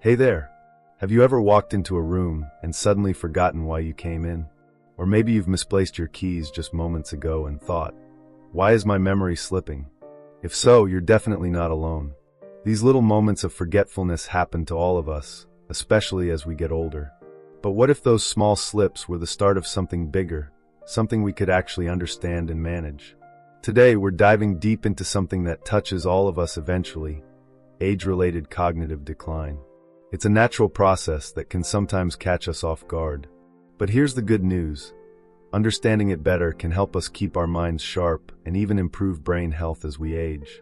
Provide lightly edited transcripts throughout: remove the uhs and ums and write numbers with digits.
Hey there! Have you ever walked into a room and suddenly forgotten why you came in? Or maybe you've misplaced your keys just moments ago and thought, why is my memory slipping? If so, you're definitely not alone. These little moments of forgetfulness happen to all of us, especially as we get older. But what if those small slips were the start of something bigger, something we could actually understand and manage? Today, we're diving deep into something that touches all of us eventually: age-related cognitive decline. It's a natural process that can sometimes catch us off guard. But here's the good news. Understanding it better can help us keep our minds sharp and even improve brain health as we age.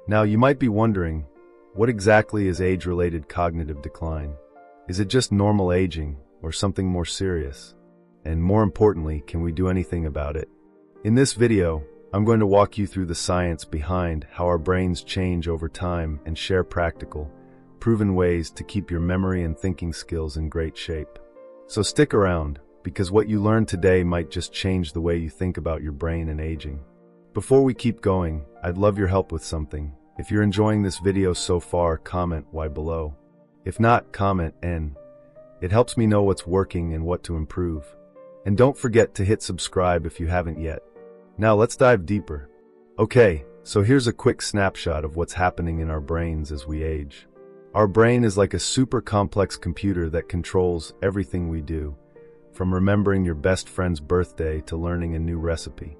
Now, you might be wondering, what exactly is age-related cognitive decline? Is it just normal aging, or something more serious? And more importantly, can we do anything about it? In this video, I'm going to walk you through the science behind how our brains change over time and share practical, proven ways to keep your memory and thinking skills in great shape. So stick around, because what you learn today might just change the way you think about your brain and aging. Before we keep going, I'd love your help with something. If you're enjoying this video so far, comment Y below. If not, comment N. It helps me know what's working and what to improve. And don't forget to hit subscribe if you haven't yet. Now let's dive deeper. Okay, so here's a quick snapshot of what's happening in our brains as we age. Our brain is like a super complex computer that controls everything we do, from remembering your best friend's birthday to learning a new recipe.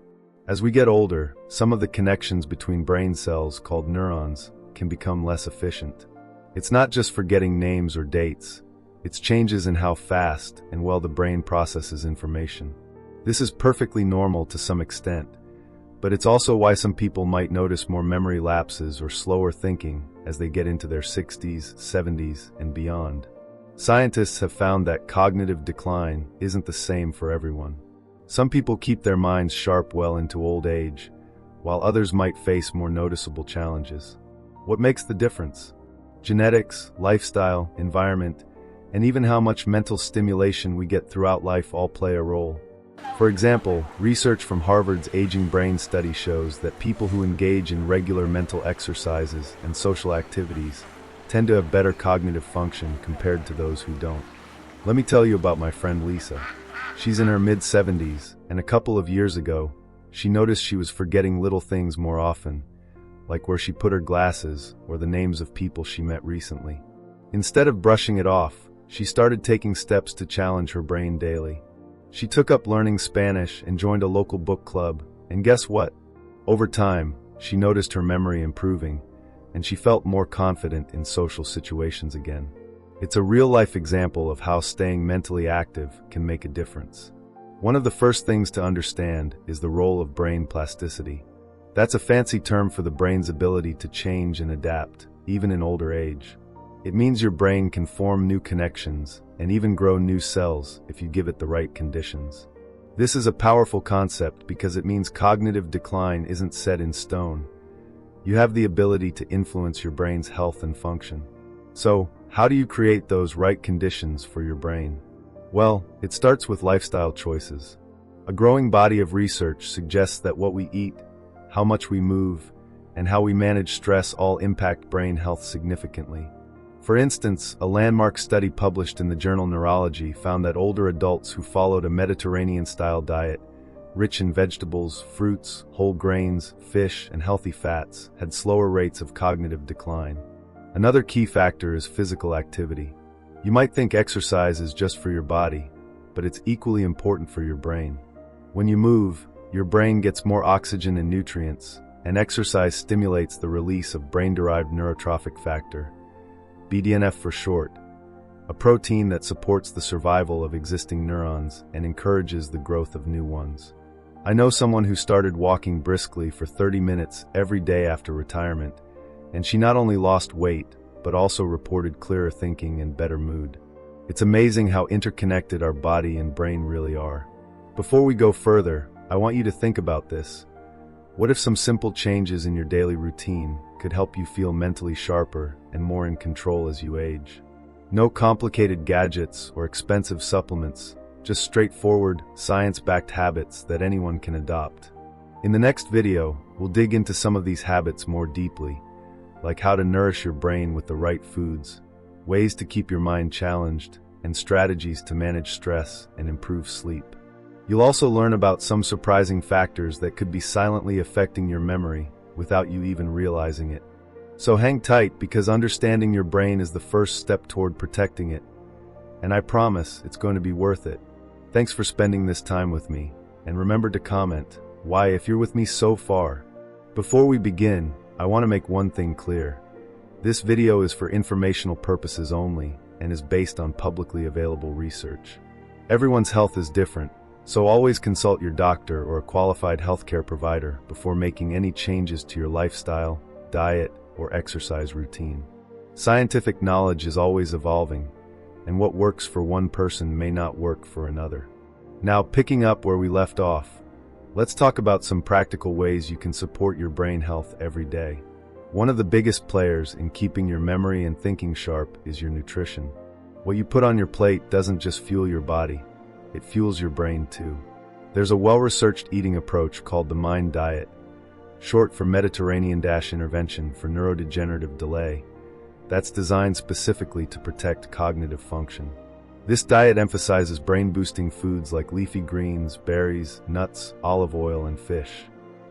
As we get older, some of the connections between brain cells, called neurons, can become less efficient. It's not just forgetting names or dates, it's changes in how fast and well the brain processes information. This is perfectly normal to some extent, but it's also why some people might notice more memory lapses or slower thinking as they get into their 60s, 70s, and beyond. Scientists have found that cognitive decline isn't the same for everyone. Some people keep their minds sharp well into old age, while others might face more noticeable challenges. What makes the difference? Genetics, lifestyle, environment, and even how much mental stimulation we get throughout life all play a role. For example, research from Harvard's Aging Brain Study shows that people who engage in regular mental exercises and social activities tend to have better cognitive function compared to those who don't. Let me tell you about my friend Lisa. She's in her mid-70s, and a couple of years ago, she noticed she was forgetting little things more often, like where she put her glasses or the names of people she met recently. Instead of brushing it off, she started taking steps to challenge her brain daily. She took up learning Spanish and joined a local book club, and guess what? Over time, she noticed her memory improving, and she felt more confident in social situations again. It's a real-life example of how staying mentally active can make a difference. One of the first things to understand is the role of brain plasticity. That's a fancy term for the brain's ability to change and adapt, even in older age. It means your brain can form new connections and even grow new cells if you give it the right conditions. This is a powerful concept because it means cognitive decline isn't set in stone. You have the ability to influence your brain's health and function. So, how do you create those right conditions for your brain? Well, it starts with lifestyle choices. A growing body of research suggests that what we eat, how much we move, and how we manage stress all impact brain health significantly. For instance, a landmark study published in the journal Neurology found that older adults who followed a Mediterranean-style diet, rich in vegetables, fruits, whole grains, fish, and healthy fats, had slower rates of cognitive decline. Another key factor is physical activity. You might think exercise is just for your body, but it's equally important for your brain. When you move, your brain gets more oxygen and nutrients, and exercise stimulates the release of brain-derived neurotrophic factor, BDNF for short, a protein that supports the survival of existing neurons and encourages the growth of new ones. I know someone who started walking briskly for 30 minutes every day after retirement, and she not only lost weight, but also reported clearer thinking and better mood. It's amazing how interconnected our body and brain really are. Before we go further, I want you to think about this. What if some simple changes in your daily routine could help you feel mentally sharper and more in control as you age? No complicated gadgets or expensive supplements, just straightforward, science-backed habits that anyone can adopt. In the next video, we'll dig into some of these habits more deeply, like how to nourish your brain with the right foods, ways to keep your mind challenged, and strategies to manage stress and improve sleep. You'll also learn about some surprising factors that could be silently affecting your memory without you even realizing it. So hang tight, because understanding your brain is the first step toward protecting it. And I promise it's going to be worth it. Thanks for spending this time with me, and remember to comment why if you're with me so far. Before we begin, I want to make one thing clear. This video is for informational purposes only and is based on publicly available research. Everyone's health is different, so always consult your doctor or a qualified healthcare provider before making any changes to your lifestyle, diet, or exercise routine. Scientific knowledge is always evolving, and what works for one person may not work for another. Now, picking up where we left off, let's talk about some practical ways you can support your brain health every day. One of the biggest players in keeping your memory and thinking sharp is your nutrition. What you put on your plate doesn't just fuel your body, it fuels your brain too. There's a well-researched eating approach called the MIND diet, short for Mediterranean-Intervention for Neurodegenerative Delay, that's designed specifically to protect cognitive function. This diet emphasizes brain-boosting foods like leafy greens, berries, nuts, olive oil, and fish.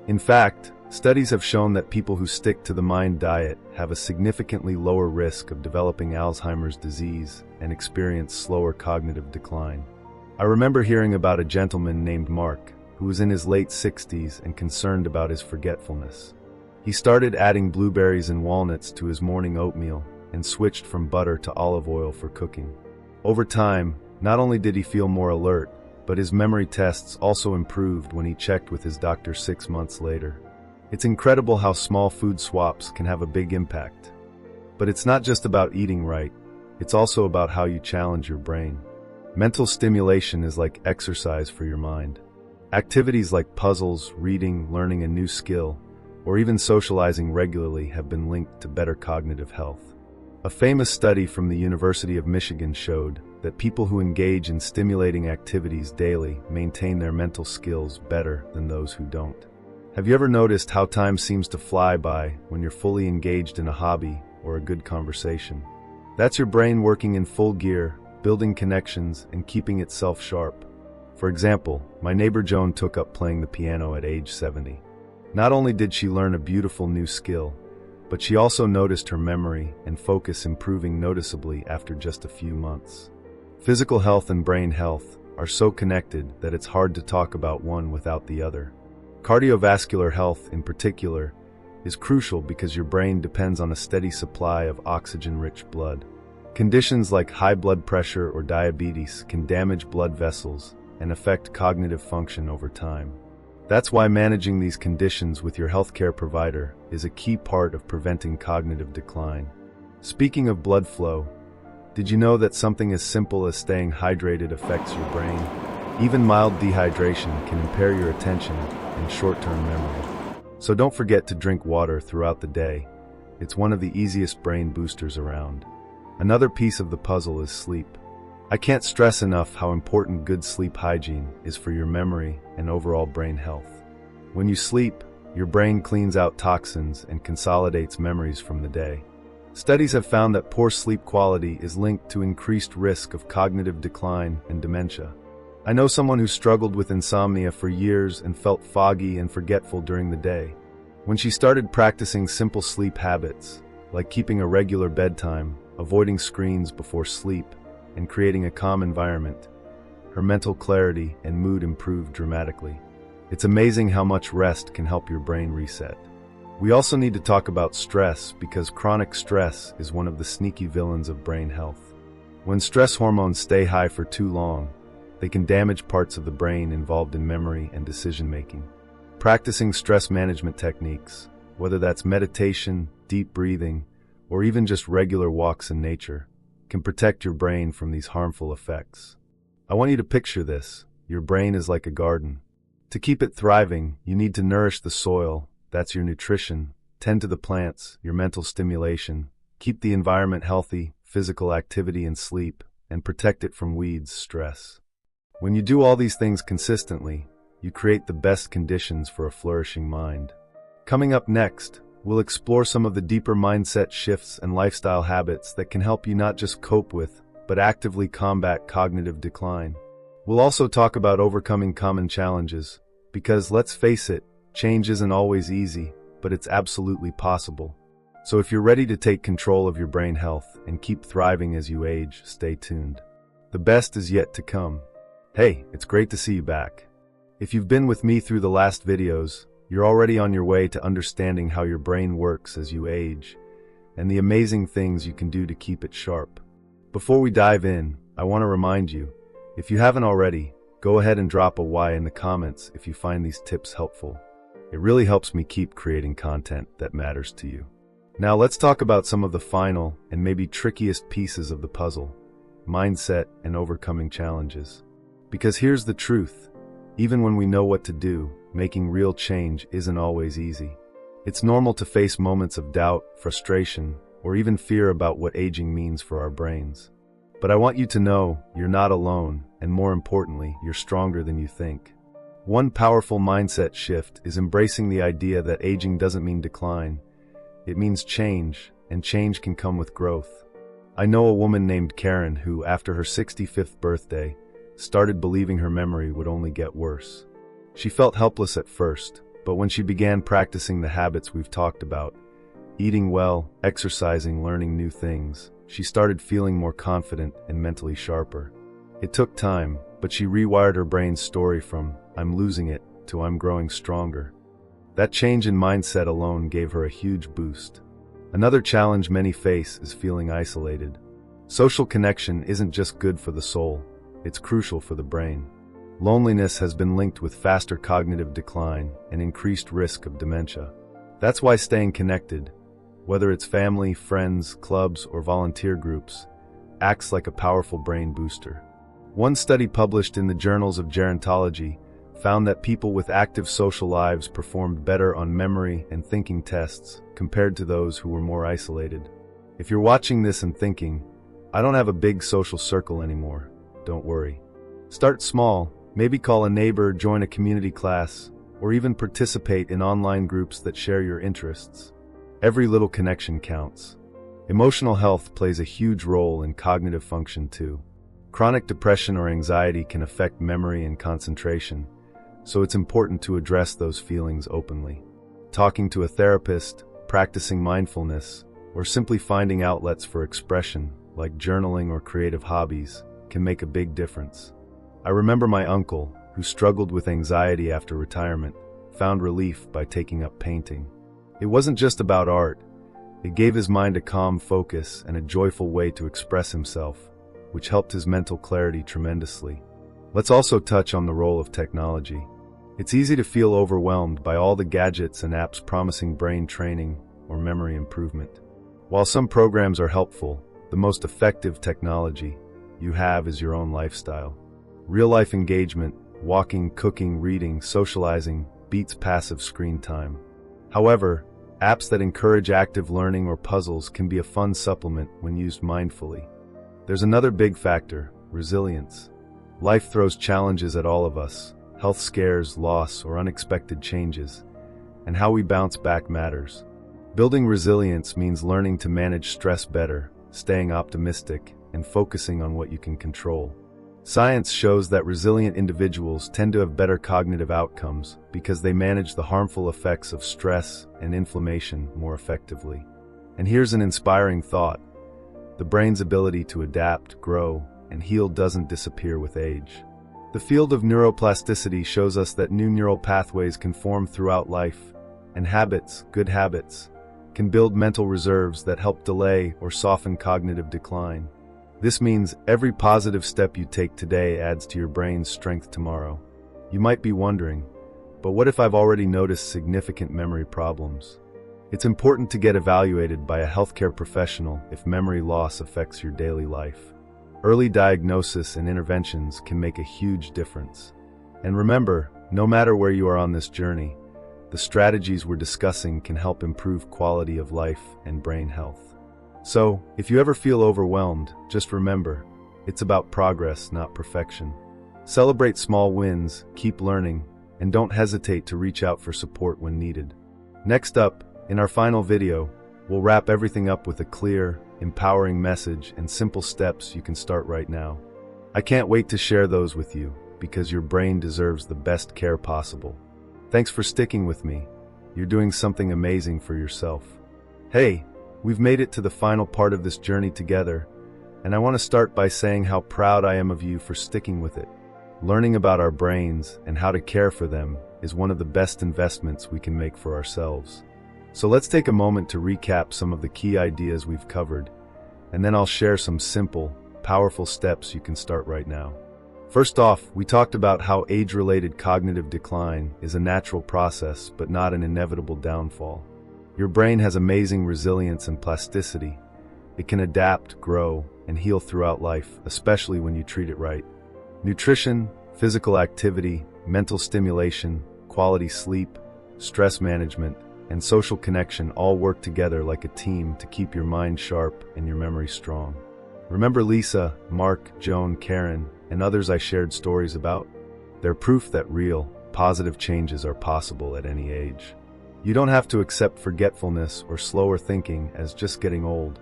In fact, studies have shown that people who stick to the MIND diet have a significantly lower risk of developing Alzheimer's disease and experience slower cognitive decline. I remember hearing about a gentleman named Mark, who was in his late 60s and concerned about his forgetfulness. He started adding blueberries and walnuts to his morning oatmeal and switched from butter to olive oil for cooking. Over time, not only did he feel more alert, but his memory tests also improved when he checked with his doctor 6 months later. It's incredible how small food swaps can have a big impact. But it's not just about eating right, it's also about how you challenge your brain. Mental stimulation is like exercise for your mind. Activities like puzzles, reading, learning a new skill, or even socializing regularly have been linked to better cognitive health. A famous study from the University of Michigan showed that people who engage in stimulating activities daily maintain their mental skills better than those who don't. Have you ever noticed how time seems to fly by when you're fully engaged in a hobby or a good conversation? That's your brain working in full gear, building connections and keeping itself sharp. For example, my neighbor Joan took up playing the piano at age 70. Not only did she learn a beautiful new skill, but she also noticed her memory and focus improving noticeably after just a few months. Physical health and brain health are so connected that it's hard to talk about one without the other. Cardiovascular health, in particular, is crucial because your brain depends on a steady supply of oxygen-rich blood. Conditions like high blood pressure or diabetes can damage blood vessels and affect cognitive function over time. That's why managing these conditions with your healthcare provider is a key part of preventing cognitive decline. Speaking of blood flow, did you know that something as simple as staying hydrated affects your brain? Even mild dehydration can impair your attention and short-term memory. So don't forget to drink water throughout the day. It's one of the easiest brain boosters around. Another piece of the puzzle is sleep. I can't stress enough how important good sleep hygiene is for your memory and overall brain health. When you sleep, your brain cleans out toxins and consolidates memories from the day. Studies have found that poor sleep quality is linked to increased risk of cognitive decline and dementia. I know someone who struggled with insomnia for years and felt foggy and forgetful during the day. When she started practicing simple sleep habits, like keeping a regular bedtime, avoiding screens before sleep, and creating a calm environment, her mental clarity and mood improved dramatically. It's amazing how much rest can help your brain reset. We also need to talk about stress, because chronic stress is one of the sneaky villains of brain health. When stress hormones stay high for too long, they can damage parts of the brain involved in memory and decision-making. Practicing stress management techniques, whether that's meditation, deep breathing, or even just regular walks in nature, can protect your brain from these harmful effects. I want you to picture this. Your brain is like a garden. To keep it thriving, you need to nourish the soil, that's your nutrition, tend to the plants, your mental stimulation, keep the environment healthy, physical activity and sleep, and protect it from weeds, stress. When you do all these things consistently, you create the best conditions for a flourishing mind. Coming up next, we'll explore some of the deeper mindset shifts and lifestyle habits that can help you not just cope with, but actively combat cognitive decline. We'll also talk about overcoming common challenges, because let's face it, change isn't always easy, but it's absolutely possible. So if you're ready to take control of your brain health and keep thriving as you age, stay tuned. The best is yet to come. Hey, it's great to see you back. If you've been with me through the last videos, you're already on your way to understanding how your brain works as you age, and the amazing things you can do to keep it sharp. Before we dive in, I want to remind you, if you haven't already, go ahead and drop a Y in the comments if you find these tips helpful. It really helps me keep creating content that matters to you. Now let's talk about some of the final and maybe trickiest pieces of the puzzle: mindset and overcoming challenges. Because here's the truth, even when we know what to do, making real change isn't always easy. It's normal to face moments of doubt, frustration, or even fear about what aging means for our brains. But I want you to know you're not alone, and more importantly, you're stronger than you think. One powerful mindset shift is embracing the idea that aging doesn't mean decline. It means change, and change can come with growth. I know a woman named Karen who, after her 65th birthday, started believing her memory would only get worse. She felt helpless at first, but when she began practicing the habits we've talked about, eating well, exercising, learning new things, she started feeling more confident and mentally sharper. It took time, but she rewired her brain's story from "I'm losing it" to "I'm growing stronger." That change in mindset alone gave her a huge boost. Another challenge many face is feeling isolated. Social connection isn't just good for the soul, it's crucial for the brain. Loneliness has been linked with faster cognitive decline and increased risk of dementia. That's why staying connected, whether it's family, friends, clubs, or volunteer groups, acts like a powerful brain booster. One study published in the Journals of Gerontology found that people with active social lives performed better on memory and thinking tests compared to those who were more isolated. If you're watching this and thinking, "I don't have a big social circle anymore," don't worry. Start small, maybe call a neighbor, join a community class, or even participate in online groups that share your interests. Every little connection counts. Emotional health plays a huge role in cognitive function too. Chronic depression or anxiety can affect memory and concentration, so it's important to address those feelings openly. Talking to a therapist, practicing mindfulness, or simply finding outlets for expression, like journaling or creative hobbies, can make a big difference. I remember my uncle, who struggled with anxiety after retirement, found relief by taking up painting. It wasn't just about art. It gave his mind a calm focus and a joyful way to express himself, which helped his mental clarity tremendously. Let's also touch on the role of technology. It's easy to feel overwhelmed by all the gadgets and apps promising brain training or memory improvement. While some programs are helpful, the most effective technology you have is your own lifestyle. Real-life engagement, walking, cooking, reading, socializing, beats passive screen time. However, apps that encourage active learning or puzzles can be a fun supplement when used mindfully. There's another big factor: resilience. Life throws challenges at all of us: health scares, loss, or unexpected changes, and how we bounce back matters. Building resilience means learning to manage stress better, staying optimistic, and focusing on what you can control. Science shows that resilient individuals tend to have better cognitive outcomes because they manage the harmful effects of stress and inflammation more effectively. And here's an inspiring thought: the brain's ability to adapt, grow, and heal doesn't disappear with age. The field of neuroplasticity shows us that new neural pathways can form throughout life, and habits, good habits, can build mental reserves that help delay or soften cognitive decline. This means every positive step you take today adds to your brain's strength tomorrow. You might be wondering, but what if I've already noticed significant memory problems? It's important to get evaluated by a healthcare professional if memory loss affects your daily life. Early diagnosis and interventions can make a huge difference. And remember, no matter where you are on this journey, the strategies we're discussing can help improve quality of life and brain health. So, if you ever feel overwhelmed, just remember, it's about progress, not perfection. Celebrate small wins, keep learning, and don't hesitate to reach out for support when needed. Next up, In our final video, we'll wrap everything up with a clear, empowering message and simple steps you can start right now. I can't wait to share those with you, because your brain deserves the best care possible. Thanks for sticking with me. You're doing something amazing for yourself. Hey, we've made it to the final part of this journey together, and I want to start by saying how proud I am of you for sticking with it. Learning about our brains and how to care for them is one of the best investments we can make for ourselves. So let's take a moment to recap some of the key ideas we've covered, and then I'll share some simple, powerful steps you can start right now. First off, we talked about how age-related cognitive decline is a natural process but not an inevitable downfall. Your brain has amazing resilience and plasticity. It can adapt, grow, and heal throughout life, especially when you treat it right. Nutrition, physical activity, mental stimulation, quality sleep, stress management, and social connection all work together like a team to keep your mind sharp and your memory strong. Remember Lisa, Mark, Joan, Karen, and others I shared stories about? They're proof that real, positive changes are possible at any age. You don't have to accept forgetfulness or slower thinking as just getting old.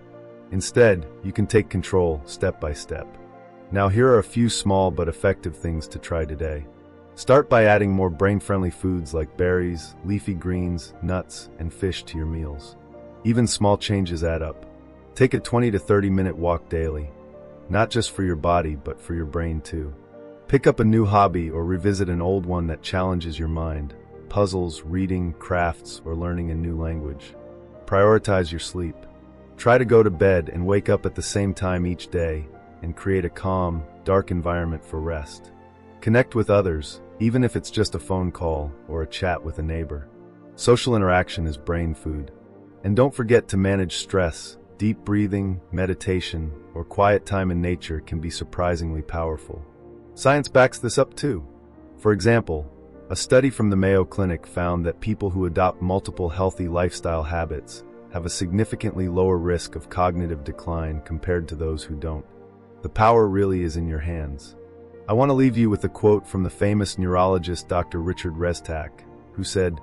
Instead, you can take control step by step. Now here are a few small but effective things to try today. Start by adding more brain-friendly foods like berries, leafy greens, nuts, and fish to your meals. Even small changes add up. Take a 20 to 30-minute walk daily, not just for your body but for your brain too. Pick up a new hobby or revisit an old one that challenges your mind: puzzles, reading, crafts, or learning a new language. Prioritize your sleep. Try to go to bed and wake up at the same time each day, and create a calm, dark environment for rest. Connect with others, even if it's just a phone call or a chat with a neighbor. Social interaction is brain food. And don't forget to manage stress. Deep breathing, meditation, or quiet time in nature can be surprisingly powerful. Science backs this up too. For example, a study from the Mayo Clinic found that people who adopt multiple healthy lifestyle habits have a significantly lower risk of cognitive decline compared to those who don't. The power really is in your hands. I want to leave you with a quote from the famous neurologist Dr. Richard Restak, who said,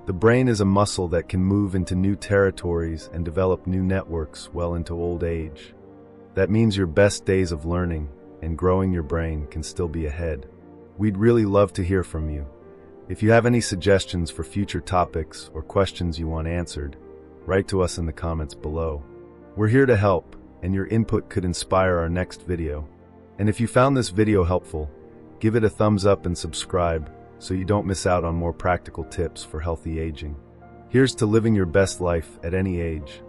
"The brain is a muscle that can move into new territories and develop new networks well into old age." That means your best days of learning and growing your brain can still be ahead. We'd really love to hear from you. If you have any suggestions for future topics or questions you want answered, write to us in the comments below. We're here to help, and your input could inspire our next video. And if you found this video helpful, give it a thumbs up and subscribe so you don't miss out on more practical tips for healthy aging. Here's to living your best life at any age.